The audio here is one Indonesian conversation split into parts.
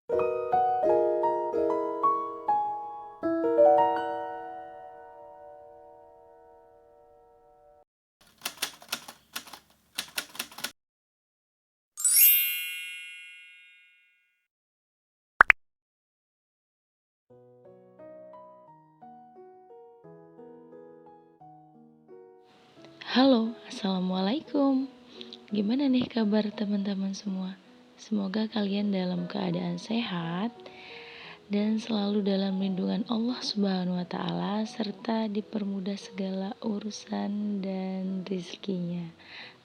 Halo, Assalamualaikum. Gimana nih kabar teman-teman semua? Semoga kalian dalam keadaan sehat dan selalu dalam lindungan Allah Subhanahu wa Ta'ala, serta dipermudah segala urusan dan rizkinya.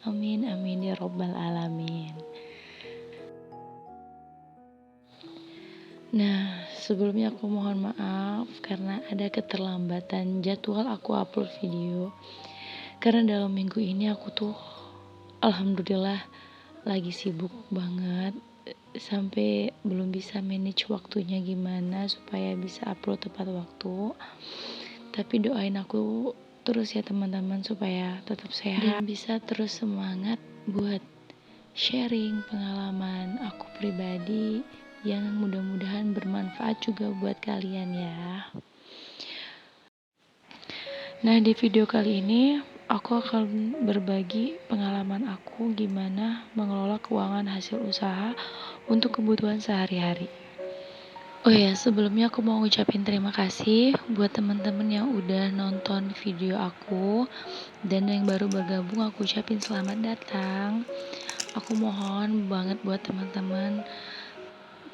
Amin, amin ya Robbal 'Alamin. Nah, sebelumnya aku mohon maaf karena ada keterlambatan jadwal aku upload video. Karena dalam minggu ini aku tuh alhamdulillah lagi sibuk banget, sampai belum bisa manage waktunya gimana supaya bisa upload tepat waktu. Tapi doain aku terus ya teman-teman, supaya tetap sehat dan bisa terus semangat buat sharing pengalaman aku pribadi yang mudah-mudahan bermanfaat juga buat kalian ya. Nah, di video kali ini aku akan berbagi pengalaman aku gimana mengelola keuangan hasil usaha untuk kebutuhan sehari-hari. Oh ya, sebelumnya aku mau ngucapin terima kasih buat teman-teman yang udah nonton video aku, dan yang baru bergabung aku ucapin selamat datang. Aku mohon banget buat teman-teman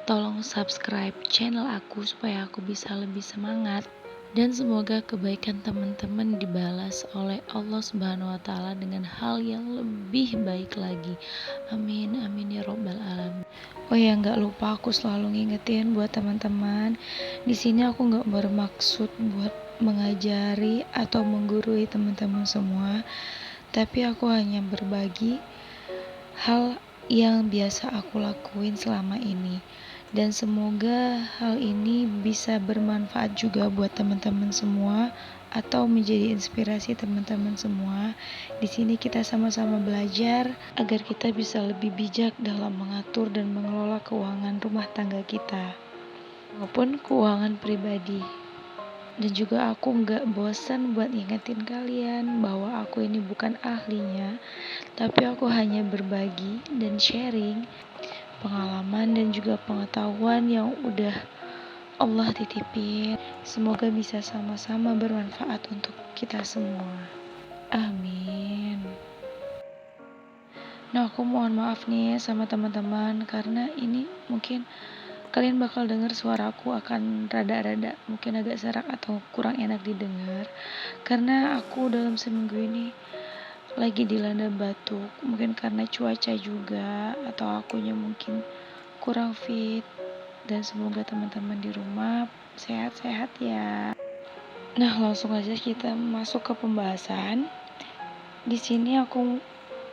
tolong subscribe channel aku supaya aku bisa lebih semangat. Dan semoga kebaikan teman-teman dibalas oleh Allah Subhanahu wa Ta'ala dengan hal yang lebih baik lagi. Amin, amin ya Robbal 'Alamin. Oh ya, nggak lupa aku selalu ngingetin buat teman-teman. Di sini aku nggak bermaksud buat mengajari atau menggurui teman-teman semua, tapi aku hanya berbagi hal yang biasa aku lakuin selama ini. Dan semoga hal ini bisa bermanfaat juga buat teman-teman semua atau menjadi inspirasi teman-teman semua. Di sini kita sama-sama belajar agar kita bisa lebih bijak dalam mengatur dan mengelola keuangan rumah tangga kita maupun keuangan pribadi. Dan juga aku gak bosan buat ingetin kalian bahwa aku ini bukan ahlinya, tapi aku hanya berbagi dan sharing pengalaman dan juga pengetahuan yang udah Allah titipin. Semoga bisa sama-sama bermanfaat untuk kita semua. Amin. Nah, aku mohon maaf nih sama teman-teman karena ini mungkin kalian bakal dengar suaraku akan rada-rada mungkin agak serak atau kurang enak didengar, karena aku dalam seminggu ini lagi dilanda batuk, mungkin karena cuaca juga atau akunya mungkin kurang fit. Dan semoga teman-teman di rumah sehat-sehat ya. Nah, langsung aja kita masuk ke pembahasan. Di sini aku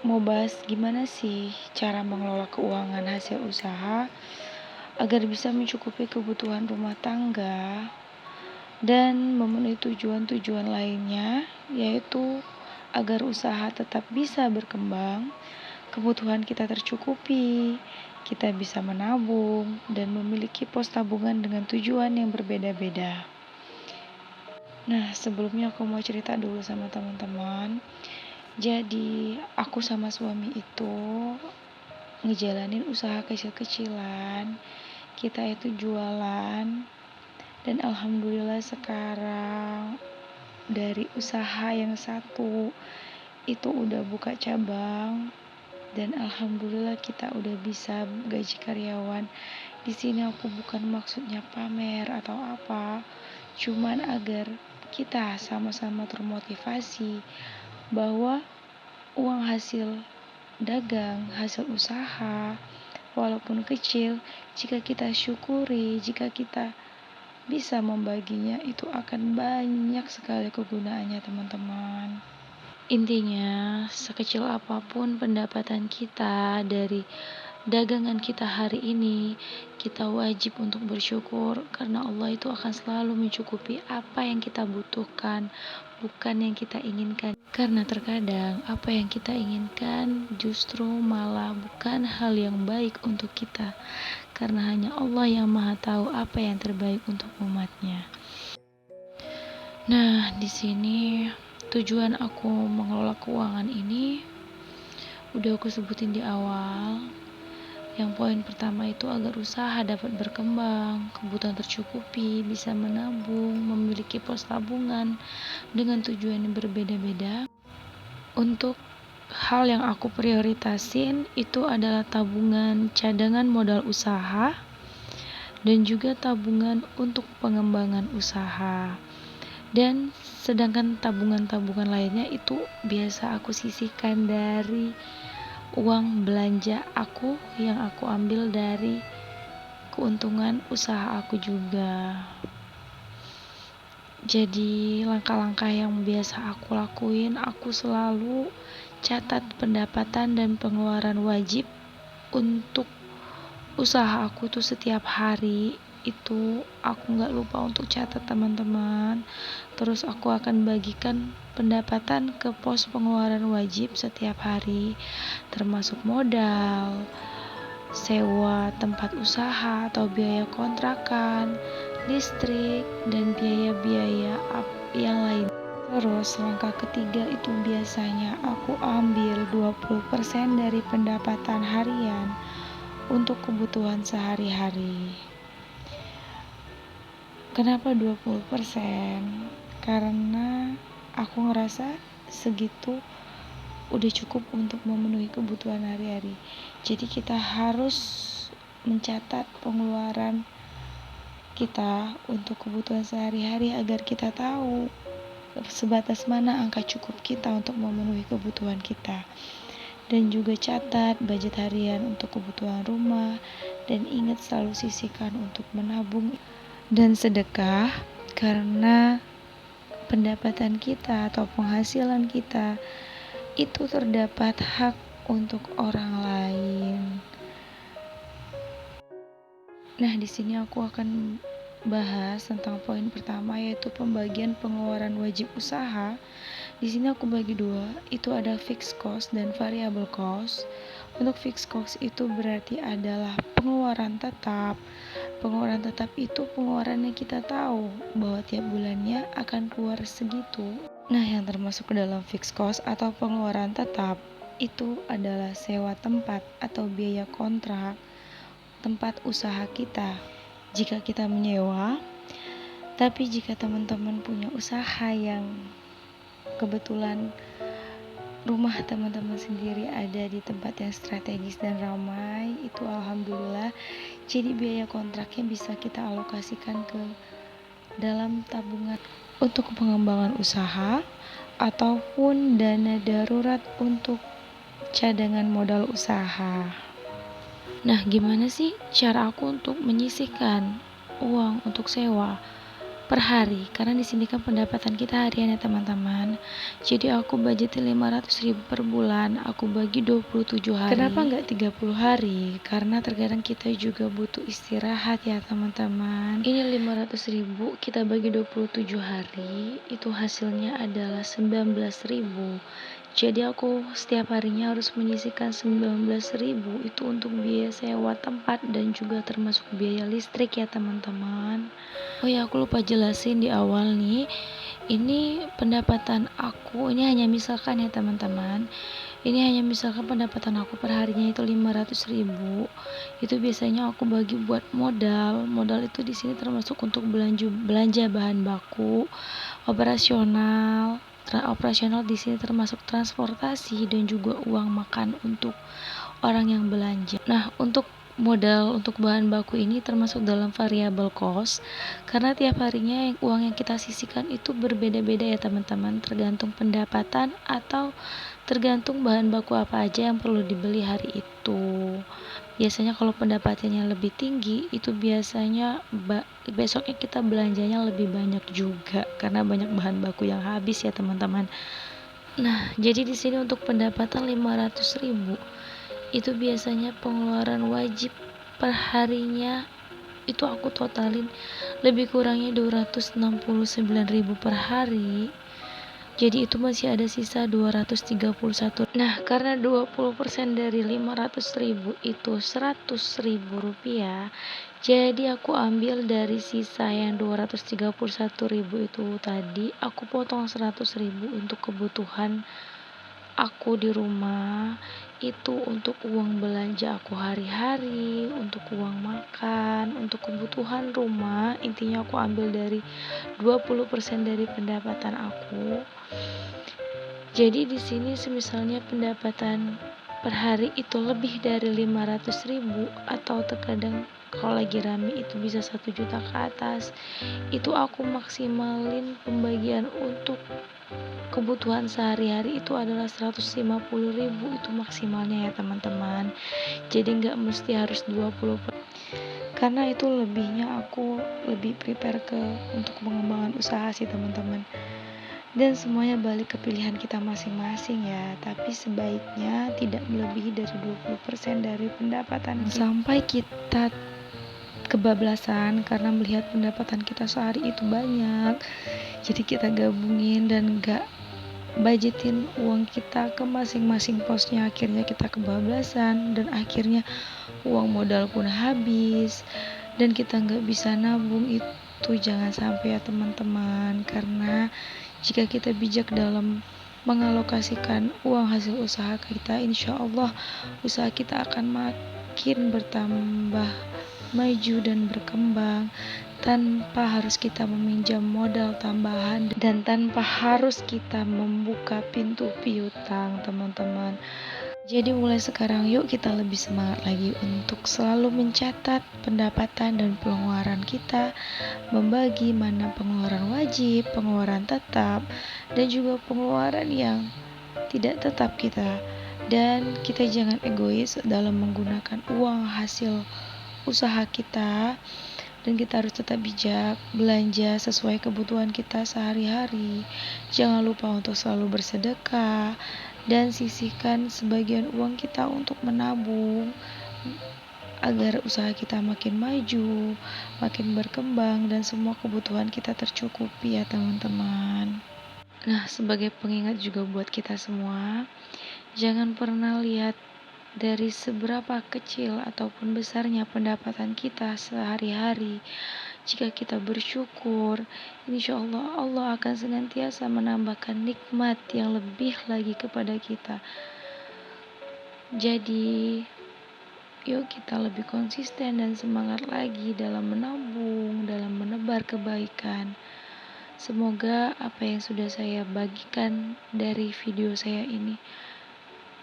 mau bahas gimana sih cara mengelola keuangan hasil usaha agar bisa mencukupi kebutuhan rumah tangga dan memenuhi tujuan-tujuan lainnya, yaitu agar usaha tetap bisa berkembang, kebutuhan kita tercukupi, kita bisa menabung dan memiliki pos tabungan dengan tujuan yang berbeda-beda. Nah, sebelumnya aku mau cerita dulu sama teman-teman. Jadi, aku sama suami itu ngejalanin usaha kecil-kecilan. Kita itu jualan, dan alhamdulillah sekarang dari usaha yang satu itu udah buka cabang, dan alhamdulillah kita udah bisa gaji karyawan. Di sini aku bukan maksudnya pamer atau apa, cuman agar kita sama-sama termotivasi bahwa uang hasil dagang, hasil usaha, walaupun kecil, jika kita syukuri, jika kita bisa membaginya, itu akan banyak sekali kegunaannya teman-teman. Intinya, sekecil apapun pendapatan kita dari dagangan kita hari ini, kita wajib untuk bersyukur karena Allah itu akan selalu mencukupi apa yang kita butuhkan, bukan yang kita inginkan. Karena terkadang apa yang kita inginkan justru malah bukan hal yang baik untuk kita, karena hanya Allah yang Maha tahu apa yang terbaik untuk umatnya. Nah, di sini tujuan aku mengelola keuangan ini udah aku sebutin di awal. Yang poin pertama itu agar usaha dapat berkembang, kebutuhan tercukupi, bisa menabung, memiliki pos tabungan dengan tujuan yang berbeda-beda. Untuk hal yang aku prioritasin itu adalah tabungan cadangan modal usaha dan juga tabungan untuk pengembangan usaha. Dan sedangkan tabungan-tabungan lainnya itu biasa aku sisihkan dari uang belanja aku yang aku ambil dari keuntungan usaha aku juga. Jadi langkah-langkah yang biasa aku lakuin, aku selalu catat pendapatan dan pengeluaran wajib untuk usaha aku tuh setiap hari. Itu aku gak lupa untuk catat teman-teman. Terus aku akan bagikan pendapatan ke pos pengeluaran wajib setiap hari, termasuk modal, sewa tempat usaha atau biaya kontrakan, listrik, dan biaya-biaya yang lain. Terus langkah ketiga itu biasanya aku ambil 20% dari pendapatan harian untuk kebutuhan sehari-hari. Kenapa 20%? Karena aku ngerasa segitu udah cukup untuk memenuhi kebutuhan hari-hari. Jadi kita harus mencatat pengeluaran kita untuk kebutuhan sehari-hari agar kita tahu sebatas mana angka cukup kita untuk memenuhi kebutuhan kita. Dan juga catat budget harian untuk kebutuhan rumah, dan ingat selalu sisihkan untuk menabung dan sedekah, karena pendapatan kita atau penghasilan kita itu terdapat hak untuk orang lain. Nah, di sini aku akan bahas tentang poin pertama, yaitu pembagian pengeluaran wajib usaha. Di sini aku bagi dua, itu ada fixed cost dan variable cost. Untuk fixed cost itu berarti adalah pengeluaran tetap. Pengeluaran tetap itu pengeluaran yang kita tahu bahwa tiap bulannya akan keluar segitu. Nah, yang termasuk ke dalam fixed cost atau pengeluaran tetap itu adalah sewa tempat atau biaya kontrak tempat usaha kita jika kita menyewa. Tapi jika teman-teman punya usaha yang kebetulan rumah teman-teman sendiri ada di tempat yang strategis dan ramai, itu alhamdulillah, jadi biaya kontraknya bisa kita alokasikan ke dalam tabungan untuk pengembangan usaha ataupun dana darurat untuk cadangan modal usaha. Nah, gimana sih cara aku untuk menyisihkan uang untuk sewa per hari? Karena di sini kan pendapatan kita harian ya teman-teman. Jadi aku budgetin 500.000 per bulan, aku bagi 27 hari. Kenapa nggak 30 hari? Karena terkadang kita juga butuh istirahat ya teman-teman. Ini 500.000 kita bagi 27 hari, itu hasilnya adalah 19.000. Jadi aku setiap harinya harus menyisihkan 19.000 itu untuk biaya sewa tempat dan juga termasuk biaya listrik ya teman-teman. Oh ya, aku lupa jelasin di awal nih. Ini pendapatan aku, ini hanya misalkan ya teman-teman. Ini hanya misalkan pendapatan aku per harinya itu 500.000. Itu biasanya aku bagi buat modal. Modal itu di sini termasuk untuk belanja bahan baku, operasional. Operasional di sini termasuk transportasi dan juga uang makan untuk orang yang belanja. Nah, untuk modal untuk bahan baku ini termasuk dalam variable cost, karena tiap harinya uang yang kita sisihkan itu berbeda-beda ya teman-teman, tergantung pendapatan atau tergantung bahan baku apa aja yang perlu dibeli hari itu. Biasanya kalau pendapatannya lebih tinggi, itu biasanya besoknya kita belanjanya lebih banyak juga karena banyak bahan baku yang habis ya teman-teman. Nah, jadi di sini untuk pendapatan 500.000 itu biasanya pengeluaran wajib per harinya itu aku totalin lebih kurangnya 269.000 per hari. Jadi itu masih ada sisa 231. Nah, karena 20% dari 500.000 itu 100.000 rupiah, jadi aku ambil dari sisa yang 231.000 itu tadi, aku potong 100.000 untuk kebutuhan aku di rumah, itu untuk uang belanja aku hari-hari, untuk uang makan, untuk kebutuhan rumah. Intinya aku ambil dari 20% dari pendapatan aku. Jadi di sini semisalnya pendapatan per hari itu lebih dari 500.000 atau terkadang kalau lagi rame itu bisa 1 juta ke atas, itu aku maksimalin pembagian untuk kebutuhan sehari-hari itu adalah 150.000, itu maksimalnya ya teman-teman. Jadi nggak mesti harus 20, karena itu lebihnya aku lebih prepare ke untuk pengembangan usaha sih teman-teman. Dan semuanya balik ke pilihan kita masing-masing ya, tapi sebaiknya tidak melebihi dari 20% dari pendapatan kita. Sampai kita kebablasan karena melihat pendapatan kita sehari itu banyak, jadi kita gabungin dan gak budgetin uang kita ke masing-masing posnya, akhirnya kita kebablasan dan akhirnya uang modal pun habis dan kita gak bisa nabung. Itu jangan sampai ya teman-teman, karena jika kita bijak dalam mengalokasikan uang hasil usaha kita, insya Allah usaha kita akan makin bertambah maju dan berkembang tanpa harus kita meminjam modal tambahan dan tanpa harus kita membuka pintu piutang teman-teman. Jadi mulai sekarang yuk kita lebih semangat lagi untuk selalu mencatat pendapatan dan pengeluaran kita, membagi mana pengeluaran wajib, pengeluaran tetap, dan juga pengeluaran yang tidak tetap kita. Dan kita jangan egois dalam menggunakan uang hasil usaha kita, dan kita harus tetap bijak belanja sesuai kebutuhan kita sehari-hari. Jangan lupa untuk selalu bersedekah dan sisihkan sebagian uang kita untuk menabung agar usaha kita makin maju, makin berkembang, dan semua kebutuhan kita tercukupi ya teman-teman. Nah, sebagai pengingat juga buat kita semua, jangan pernah lihat dari seberapa kecil ataupun besarnya pendapatan kita sehari-hari. Jika kita bersyukur, insya Allah Allah akan senantiasa menambahkan nikmat yang lebih lagi kepada kita. Jadi yuk kita lebih konsisten dan semangat lagi dalam menabung, dalam menebar kebaikan. Semoga apa yang sudah saya bagikan dari video saya ini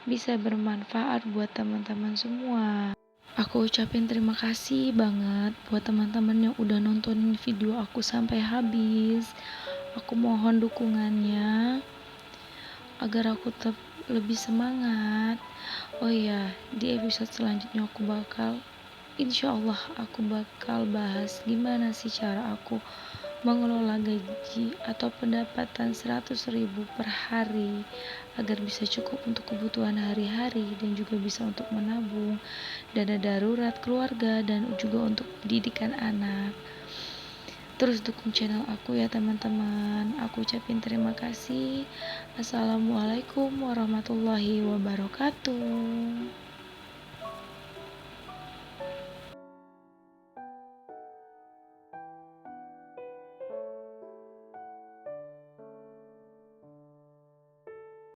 bisa bermanfaat buat teman-teman semua. Aku ucapin terima kasih banget buat teman-teman yang udah nontonin video aku sampai habis. Aku mohon dukungannya agar aku tetap lebih semangat. Oh iya, di episode selanjutnya insya Allah aku bakal bahas gimana sih cara aku mengelola gaji atau pendapatan 100.000 per hari agar bisa cukup untuk kebutuhan hari-hari dan juga bisa untuk menabung dana darurat keluarga dan juga untuk pendidikan anak. Terus dukung channel aku ya teman-teman. Aku ucapin terima kasih. Assalamualaikum warahmatullahi wabarakatuh.